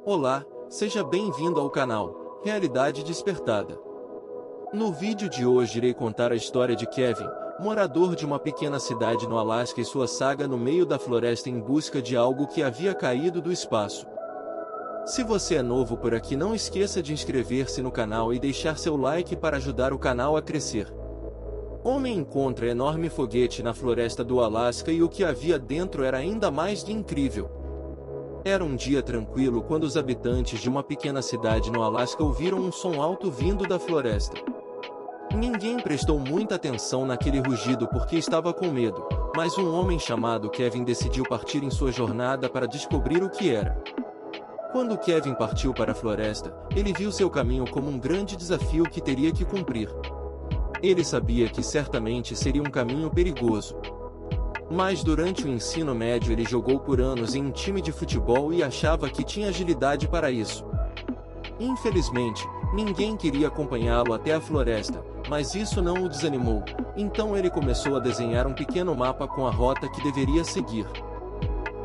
Olá, seja bem-vindo ao canal Realidade Despertada. No vídeo de hoje irei contar a história de Kevin, morador de uma pequena cidade no Alasca e sua saga no meio da floresta em busca de algo que havia caído do espaço. Se você é novo por aqui, não esqueça de inscrever-se no canal e deixar seu like para ajudar o canal a crescer. Homem encontra enorme foguete na floresta do Alasca e o que havia dentro era ainda mais de incrível. Era um dia tranquilo quando os habitantes de uma pequena cidade no Alasca ouviram um som alto vindo da floresta. Ninguém prestou muita atenção naquele rugido porque estava com medo, mas um homem chamado Kevin decidiu partir em sua jornada para descobrir o que era. Quando Kevin partiu para a floresta, ele viu seu caminho como um grande desafio que teria que cumprir. Ele sabia que certamente seria um caminho perigoso. Mas durante o ensino médio ele jogou por anos em um time de futebol e achava que tinha agilidade para isso. Infelizmente, ninguém queria acompanhá-lo até a floresta, mas isso não o desanimou, então ele começou a desenhar um pequeno mapa com a rota que deveria seguir.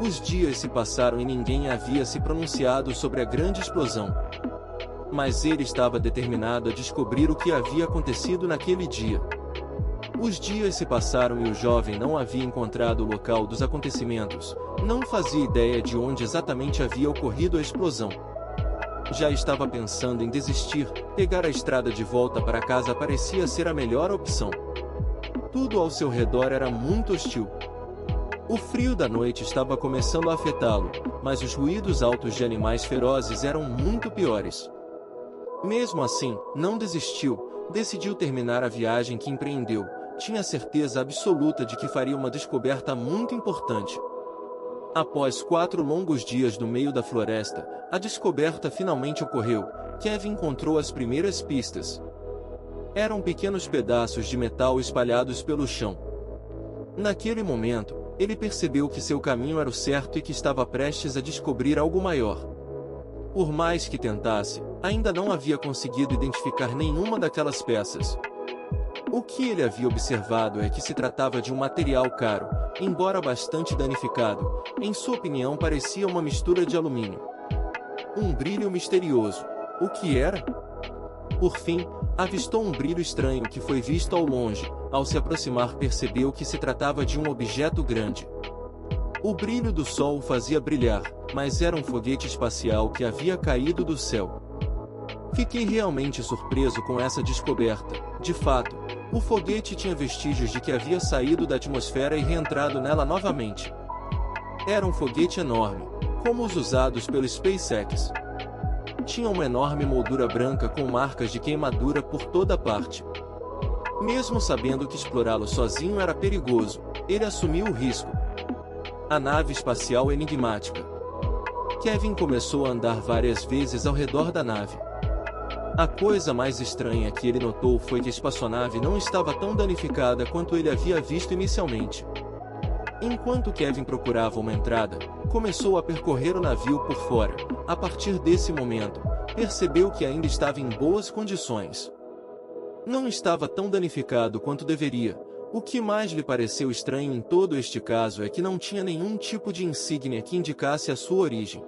Os dias se passaram e ninguém havia se pronunciado sobre a grande explosão. Mas ele estava determinado a descobrir o que havia acontecido naquele dia. Os dias se passaram e o jovem não havia encontrado o local dos acontecimentos, não fazia ideia de onde exatamente havia ocorrido a explosão. Já estava pensando em desistir, pegar a estrada de volta para casa parecia ser a melhor opção. Tudo ao seu redor era muito hostil. O frio da noite estava começando a afetá-lo, mas os ruídos altos de animais ferozes eram muito piores. Mesmo assim, não desistiu, decidiu terminar a viagem que empreendeu. Tinha certeza absoluta de que faria uma descoberta muito importante. Após 4 longos dias no meio da floresta, a descoberta finalmente ocorreu. Kevin encontrou as primeiras pistas. Eram pequenos pedaços de metal espalhados pelo chão. Naquele momento, ele percebeu que seu caminho era o certo e que estava prestes a descobrir algo maior. Por mais que tentasse, ainda não havia conseguido identificar nenhuma daquelas peças. O que ele havia observado é que se tratava de um material caro, embora bastante danificado. Em sua opinião, parecia uma mistura de alumínio. Um brilho misterioso. O que era? Por fim, avistou um brilho estranho que foi visto ao longe. Ao se aproximar, percebeu que se tratava de um objeto grande. O brilho do sol o fazia brilhar, mas era um foguete espacial que havia caído do céu. Fiquei realmente surpreso com essa descoberta. De fato, o foguete tinha vestígios de que havia saído da atmosfera e reentrado nela novamente. Era um foguete enorme, como os usados pelo SpaceX. Tinha uma enorme moldura branca com marcas de queimadura por toda parte. Mesmo sabendo que explorá-lo sozinho era perigoso, ele assumiu o risco. A nave espacial enigmática. Kevin começou a andar várias vezes ao redor da nave. A coisa mais estranha que ele notou foi que a espaçonave não estava tão danificada quanto ele havia visto inicialmente. Enquanto Kevin procurava uma entrada, começou a percorrer o navio por fora. A partir desse momento, percebeu que ainda estava em boas condições. Não estava tão danificado quanto deveria. O que mais lhe pareceu estranho em todo este caso é que não tinha nenhum tipo de insígnia que indicasse a sua origem.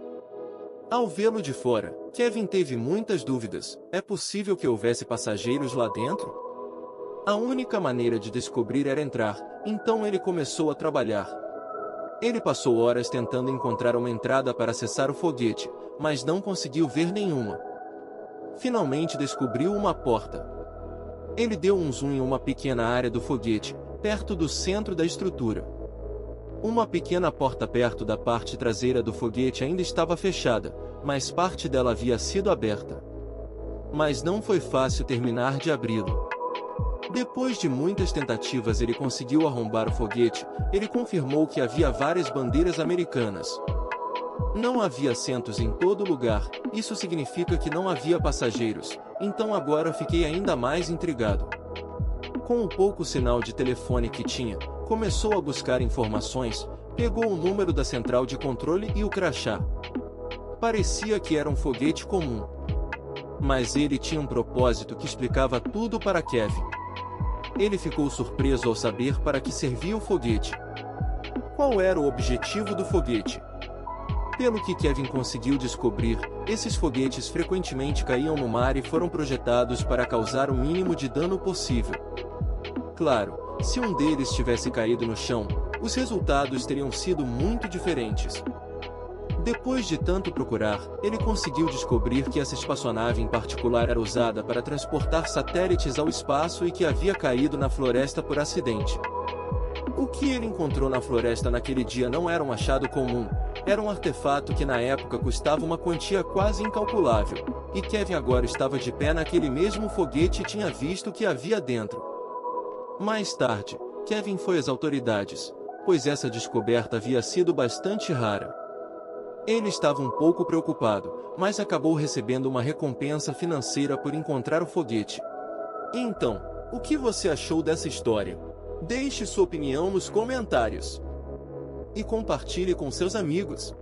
Ao vê-lo de fora, Kevin teve muitas dúvidas. É possível que houvesse passageiros lá dentro? A única maneira de descobrir era entrar, então ele começou a trabalhar. Ele passou horas tentando encontrar uma entrada para acessar o foguete, mas não conseguiu ver nenhuma. Finalmente descobriu uma porta. Ele deu um zoom em uma pequena área do foguete, perto do centro da estrutura. Uma pequena porta perto da parte traseira do foguete ainda estava fechada, mas parte dela havia sido aberta. Mas não foi fácil terminar de abri-lo. Depois de muitas tentativas ele conseguiu arrombar o foguete. Ele confirmou que havia várias bandeiras americanas. Não havia assentos em todo lugar, isso significa que não havia passageiros, então agora fiquei ainda mais intrigado. Com o pouco sinal de telefone que tinha, começou a buscar informações, pegou o número da central de controle e o crachá. Parecia que era um foguete comum. Mas ele tinha um propósito que explicava tudo para Kevin. Ele ficou surpreso ao saber para que servia o foguete. Qual era o objetivo do foguete? Pelo que Kevin conseguiu descobrir, esses foguetes frequentemente caíam no mar e foram projetados para causar o mínimo de dano possível. Claro, se um deles tivesse caído no chão, os resultados teriam sido muito diferentes. Depois de tanto procurar, ele conseguiu descobrir que essa espaçonave em particular era usada para transportar satélites ao espaço e que havia caído na floresta por acidente. O que ele encontrou na floresta naquele dia não era um achado comum, era um artefato que na época custava uma quantia quase incalculável, e Kevin agora estava de pé naquele mesmo foguete e tinha visto o que havia dentro. Mais tarde, Kevin foi às autoridades, pois essa descoberta havia sido bastante rara. Ele estava um pouco preocupado, mas acabou recebendo uma recompensa financeira por encontrar o foguete. Então, o que você achou dessa história? Deixe sua opinião nos comentários. E compartilhe com seus amigos.